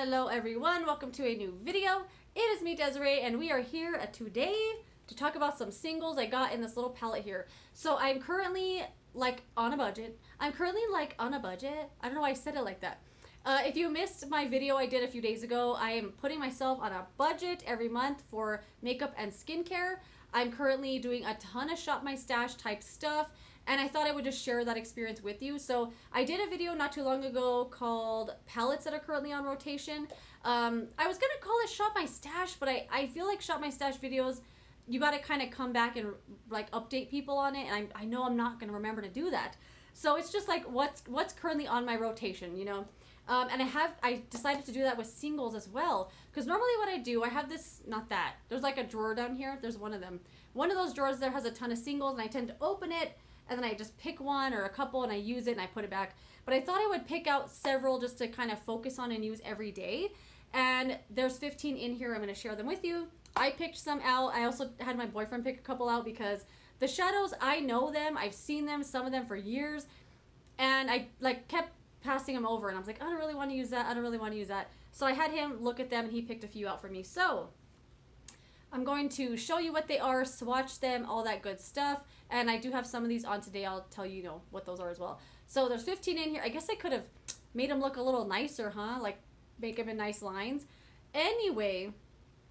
Hello everyone, welcome to a new video. It is me, Desiree, and we are here today to talk about some singles I got in this little palette here. So I'm currently on a budget. I don't know why I said it like that. If you missed my video I did a few days ago, I am putting myself on a budget every month for makeup and skincare. I'm currently doing a ton of shop my stash type stuff, and I thought I would just share that experience with you. So I did a video not too long ago called palettes that are currently on rotation. I was gonna call it shop my stash, but I feel like shop my stash videos, you gotta kind of come back and like update people on it, and I know I'm not gonna remember to do that. So it's just like what's currently on my rotation, you know. And I decided to do that with singles as well, because normally what I do, I have this, not that, there's like a drawer down here, there's one of them. One of those drawers there has a ton of singles, and I tend to open it, and then I just pick one or a couple and I use it and I put it back. But I thought I would pick out several just to kind of focus on and use every day. And there's 15 in here, I'm going to share them with you. I picked some out. I also had my boyfriend pick a couple out because the shadows, I know them, I've seen them, some of them for years, and I kept passing them over, and I was like, I don't really want to use that, I don't really want to use that. So I had him look at them and he picked a few out for me. So I'm going to show you what they are, swatch them, all that good stuff, and I do have some of these on today. I'll tell you, what those are as well. So there's 15 in here. I guess I could have made them look a little nicer, huh? Like make them in nice lines. Anyway,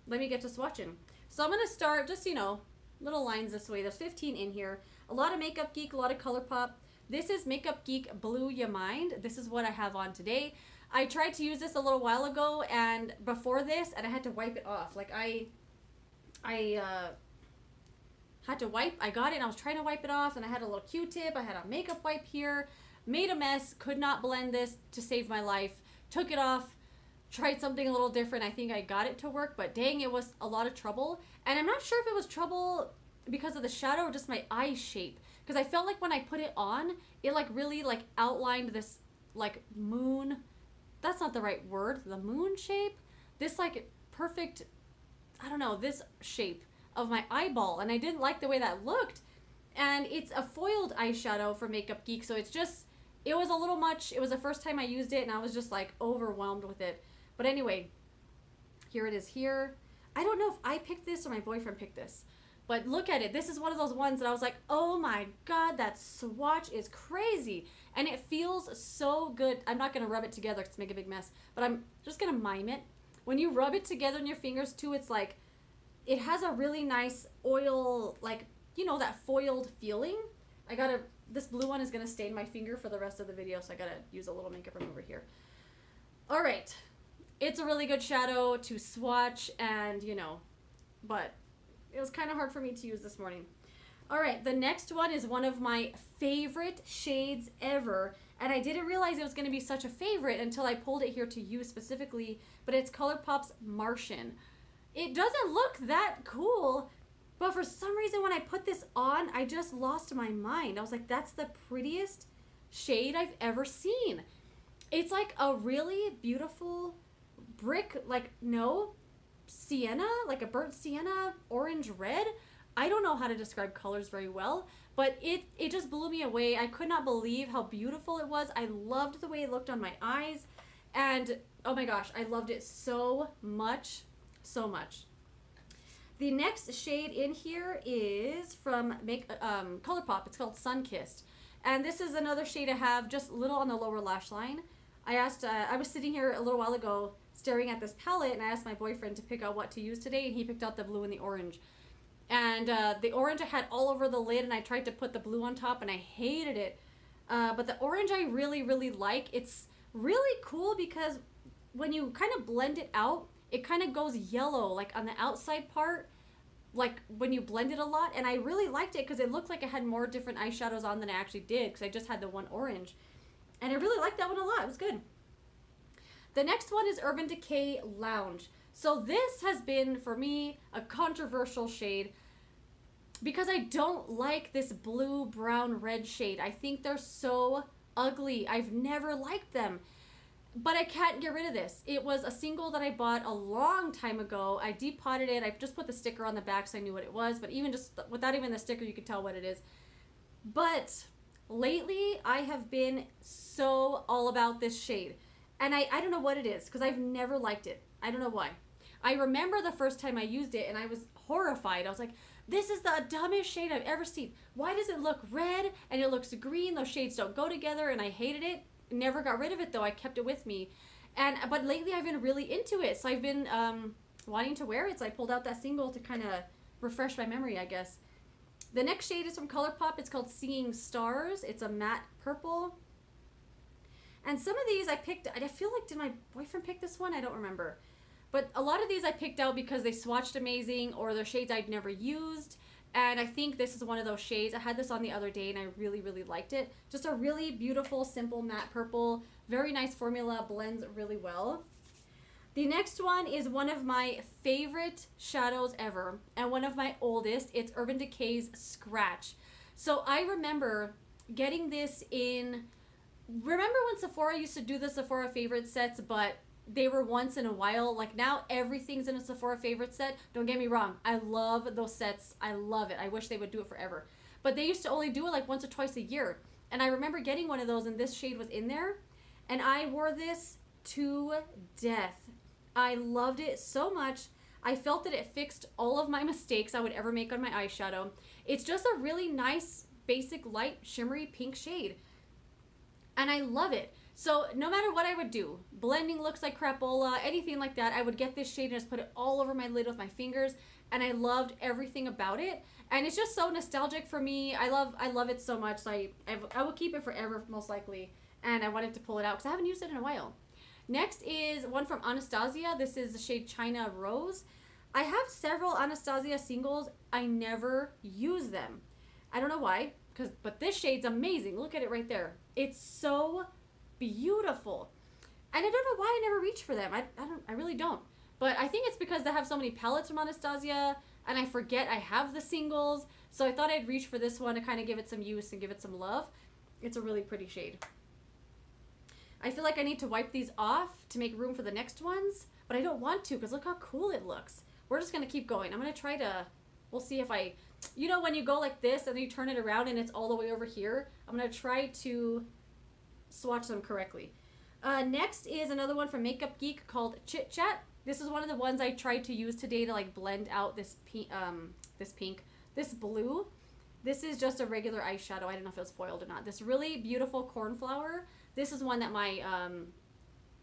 let me get to swatching. So I'm going to start just, little lines this way. There's 15 in here. A lot of Makeup Geek, a lot of ColourPop. This is Makeup Geek Blew Ya Mind. This is what I have on today. I tried to use this a little while ago and before this, and I had to wipe it off. Like I had to wipe, I got it and I was trying to wipe it off, and I had a little Q-tip, I had a makeup wipe here, made a mess, could not blend this to save my life, took it off, tried something a little different. I think I got it to work, but dang, it was a lot of trouble. And I'm not sure if it was trouble because of the shadow or just my eye shape, because I felt like when I put it on, it really outlined this moon, that's not the right word, the moon shape, this perfect, I don't know, this shape of my eyeball, and I didn't like the way that looked. And it's a foiled eyeshadow from Makeup Geek, so it was a little much. It was the first time I used it and I was just overwhelmed with it. But anyway, here it is here. I don't know if I picked this or my boyfriend picked this, but look at it. This is one of those ones that I was like, oh my god, that swatch is crazy, and it feels so good. I'm not gonna rub it together to make a big mess, but I'm just gonna mime it. When you rub it together in your fingers too, it's it has a really nice oil, that foiled feeling. This blue one is gonna stain my finger for the rest of the video, so I gotta use a little makeup remover here. All right, it's a really good shadow to swatch, and but it was kind of hard for me to use this morning. All right, the next one is one of my favorite shades ever, and I didn't realize it was going to be such a favorite until I pulled it here to use specifically, but it's ColourPop's Martian. It doesn't look that cool, but for some reason when I put this on, I just lost my mind. I was like, that's the prettiest shade I've ever seen. It's like a really beautiful brick, sienna, like a burnt sienna, orange red. I don't know how to describe colors very well, but it just blew me away. I could not believe how beautiful it was. I loved the way it looked on my eyes, and oh my gosh, I loved it so much, so much. The next shade in here is from ColourPop. It's called Sunkist, and this is another shade I have just a little on the lower lash line. I was sitting here a little while ago staring at this palette, and I asked my boyfriend to pick out what to use today, and he picked out the blue and the orange. And the orange I had all over the lid, and I tried to put the blue on top, and I hated it. But the orange I really, really like. It's really cool because when you kind of blend it out, it kind of goes yellow, on the outside part, when you blend it a lot. And I really liked it because it looked like it had more different eyeshadows on than I actually did, because I just had the one orange. And I really liked that one a lot. It was good. The next one is Urban Decay Lounge. So this has been, for me, a controversial shade because I don't like this blue, brown, red shade. I think they're so ugly. I've never liked them. But I can't get rid of this. It was a single that I bought a long time ago. I depotted it. I just put the sticker on the back so I knew what it was. But even just without even the sticker, you could tell what it is. But lately, I have been so all about this shade. And I don't know what it is because I've never liked it. I don't know why. I remember the first time I used it and I was horrified. I was like, this is the dumbest shade I've ever seen. Why does it look red and it looks green? Those shades don't go together, and I hated it. Never got rid of it though. I kept it with me. But lately I've been really into it. So I've been wanting to wear it. So I pulled out that single to kind of refresh my memory, I guess. The next shade is from ColourPop. It's called Seeing Stars. It's a matte purple. And some of these I picked, I feel like, did my boyfriend pick this one? I don't remember. But a lot of these I picked out because they swatched amazing, or they're shades I'd never used. And I think this is one of those shades. I had this on the other day and I really, really liked it. Just a really beautiful, simple matte purple. Very nice formula, blends really well. The next one is one of my favorite shadows ever, and one of my oldest. It's Urban Decay's Scratch. So I remember getting this in... Remember when Sephora used to do the Sephora favorite sets, but they were once in a while? Like now everything's in a Sephora favorite set. Don't get me wrong. I love those sets. I love it. I wish they would do it forever. But they used to only do it like once or twice a year. And I remember getting one of those and this shade was in there. And I wore this to death. I loved it so much. I felt that it fixed all of my mistakes I would ever make on my eyeshadow. It's just a really nice, basic, light, shimmery pink shade. And I love it. So no matter what I would do, blending looks like crapola, anything like that, I would get this shade and just put it all over my lid with my fingers. And I loved everything about it. And it's just so nostalgic for me. I love it so much. So I will keep it forever, most likely. And I wanted to pull it out because I haven't used it in a while. Next is one from Anastasia. This is the shade China Rose. I have several Anastasia singles. I never use them. I don't know why, but this shade's amazing. Look at it right there. It's so beautiful. And I don't know why I never reach for them. I really don't. But I think it's because they have so many palettes from Anastasia and I forget I have the singles. So I thought I'd reach for this one to kind of give it some use and give it some love. It's a really pretty shade. I feel like I need to wipe these off to make room for the next ones, but I don't want to because look how cool it looks. We're just going to keep going. I'm going to try to, we'll see if I, you know, when you go like this and then you turn it around and it's all the way over here, I'm going to try to swatch them correctly. Next is another one from Makeup Geek called Chit Chat. This is one of the ones I tried to use today to like blend out this blue. This is just a regular eyeshadow. I don't know if it was foiled or not. This really beautiful cornflower. This is one that my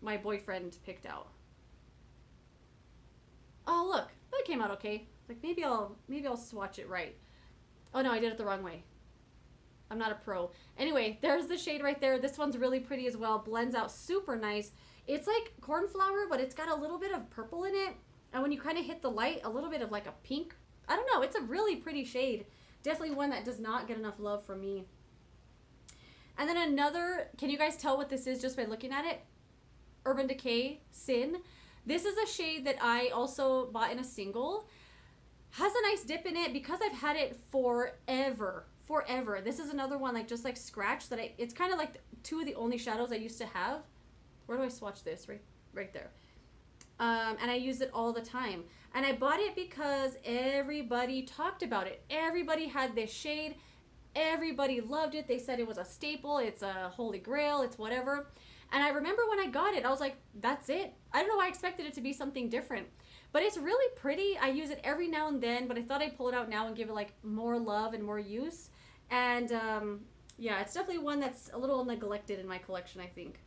my boyfriend picked out. Oh look, that came out okay. Like maybe I'll swatch it right. Oh no, I did it the wrong way. I'm not a pro. Anyway, there's the shade right there. This one's really pretty as well. Blends out super nice. It's like cornflower, but it's got a little bit of purple in it. And when you kind of hit the light, a little bit of like a pink. I don't know. It's a really pretty shade. Definitely one that does not get enough love from me. And then another, can you guys tell what this is just by looking at it? Urban Decay Sin. This is a shade that I also bought in a single. Has a nice dip in it because I've had it forever. This is another one like just like Scratch that it's kind of like two of the only shadows I used to have. Where do I swatch this? Right there. And I use it all the time. And I bought it because everybody talked about it. Everybody had this shade. Everybody loved it. They said it was a staple. It's a holy grail. It's whatever. And I remember when I got it, I was like, that's it. I don't know why I expected it to be something different. But it's really pretty. I use it every now and then, but I thought I'd pull it out now and give it like more love and more use. And yeah, it's definitely one that's a little neglected in my collection, I think.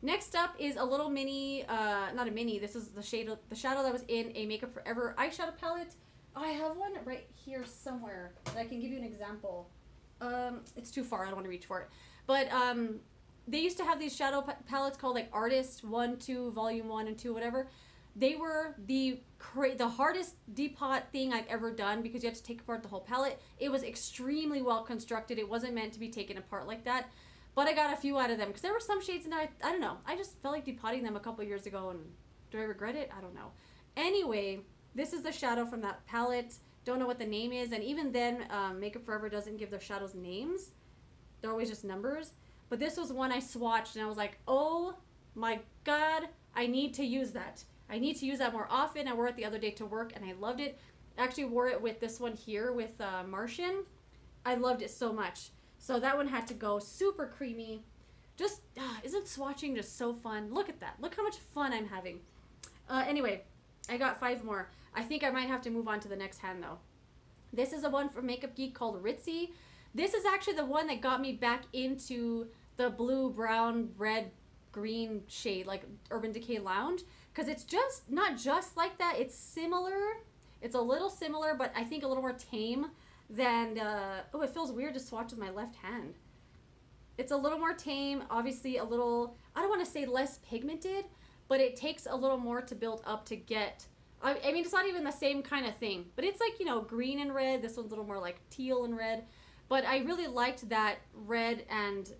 Next up is a little mini, not a mini, this is the shadow that was in a Makeup Forever eyeshadow palette. Oh, I have one right here somewhere that I can give you an example. It's too far, I don't want to reach for it. But they used to have these shadow palettes called like Artist 1, 2, Volume 1 and 2, whatever. They were the hardest depot thing I've ever done because you had to take apart the whole palette. It was extremely well constructed. It wasn't meant to be taken apart like that. But I got a few out of them because there were some shades in there, I don't know. I just felt like depotting them a couple years ago, and do I regret it? I don't know. Anyway, this is the shadow from that palette. Don't know what the name is, and even then, Makeup Forever doesn't give their shadows names. They're always just numbers. But this was one I swatched, and I was like, oh my god, I need to use that. I need to use that more often. I wore it the other day to work, and I loved it. I actually wore it with this one here with Martian. I loved it so much. So that one had to go. Super creamy. Just, isn't swatching just so fun? Look at that. Look how much fun I'm having. Anyway, I got 5 more. I think I might have to move on to the next hand though. This is a one from Makeup Geek called Ritzy. This is actually the one that got me back into the blue, brown, red, green shade, like Urban Decay Lounge. Because it's just, not just like that. It's similar. It's a little similar, but I think a little more tame than, oh, it feels weird to swatch with my left hand. It's a little more tame, obviously a little, I don't want to say less pigmented, but it takes a little more to build up to get, I mean, it's not even the same kind of thing, but it's like, you know, green and red. This one's a little more like teal and red, but I really liked that red and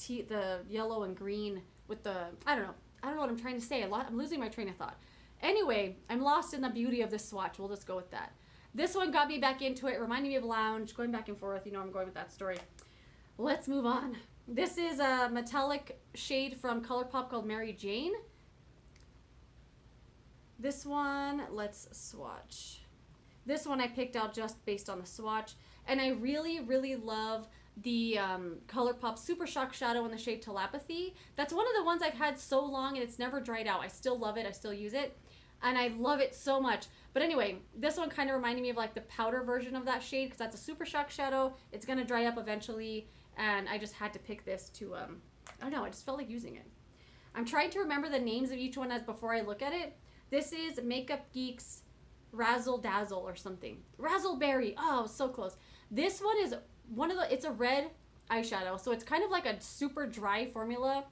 the yellow and green with the, I don't know what I'm trying to say. I'm losing my train of thought. Anyway, I'm lost in the beauty of this swatch. We'll just go with that. This one got me back into it, reminding me of Lounge, going back and forth. You know I'm going with that story. Let's move on. This is a metallic shade from ColourPop called Mary Jane. This one, let's swatch. This one I picked out just based on the swatch. And I really, really love the ColourPop Super Shock Shadow in the shade Telepathy. That's one of the ones I've had so long and it's never dried out. I still love it. I still use it. And I love it so much. But anyway, this one kind of reminded me of like the powder version of that shade because that's a Super Shock Shadow. It's going to dry up eventually. And I just had to pick this to, I don't know, I just felt like using it. I'm trying to remember the names of each one as before I look at it. This is Makeup Geek's Razzle Dazzle or something. Razzleberry. Oh, so close. This one is it's a red eyeshadow. So it's kind of like a super dry formula.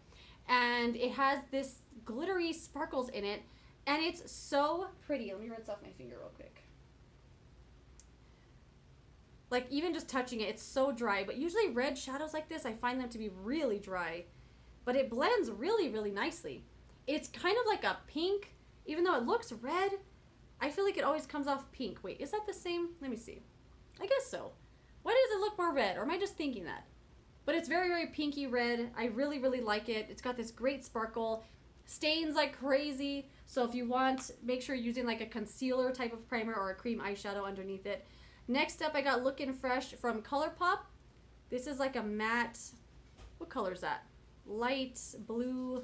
And it has this glittery sparkles in it. And it's so pretty. Let me rinse off my finger real quick. Like even just touching it, it's so dry. But usually red shadows like this, I find them to be really dry. But it blends really, really nicely. It's kind of like a pink, even though it looks red. I feel like it always comes off pink. Wait, is that the same? Let me see. I guess so. Why does it look more red? Or am I just thinking that? But it's very, very pinky red. I really, really like it. It's got this great sparkle. Stains like crazy. So if you want, make sure you're using like a concealer type of primer or a cream eyeshadow underneath it. Next up, I got Lookin' Fresh from ColourPop. This is like a matte, what color is that? Light blue.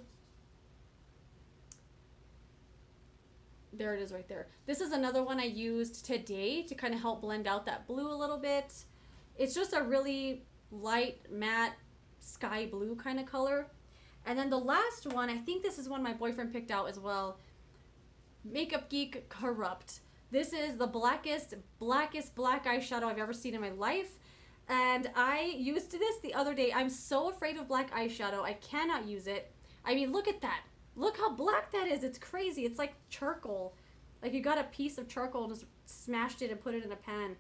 There it is right there. This is another one I used today to kind of help blend out that blue a little bit. It's just a really light, matte, sky blue kind of color. And then the last one, I think this is one my boyfriend picked out as well. Makeup Geek Corrupt. This is the blackest black eyeshadow I've ever seen in my life. And I used this the other day. I'm so afraid of black eyeshadow. I cannot use it. I mean, look at that. Look how black that is. It's crazy. It's like charcoal. Like you got a piece of charcoal and just smashed it and put it in a pan.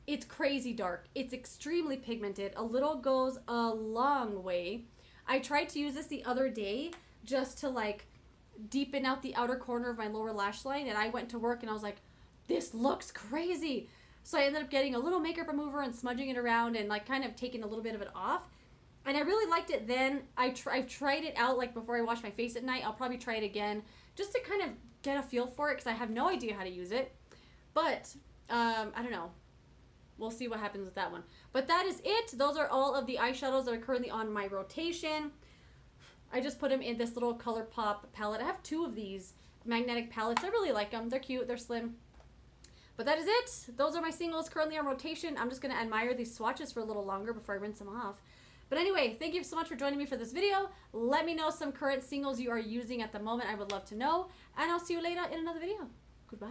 It's crazy dark. It's extremely pigmented. A little goes a long way. I tried to use this the other day just to like deepen out the outer corner of my lower lash line, and I went to work and I was like, this looks crazy. So I ended up getting a little makeup remover and smudging it around and like kind of taking a little bit of it off. And I really liked it then. I've tried it out like before I wash my face at night. I'll probably try it again just to kind of get a feel for it because I have no idea how to use it. But I don't know. We'll see what happens with that one. But that is it. Those are all of the eyeshadows that are currently on my rotation. I just put them in this little ColourPop palette. I have 2 of these magnetic palettes. I really like them. They're cute. They're slim. But that is it. Those are my singles currently on rotation. I'm just going to admire these swatches for a little longer before I rinse them off. But anyway, thank you so much for joining me for this video. Let me know some current singles you are using at the moment. I would love to know. And I'll see you later in another video. Goodbye.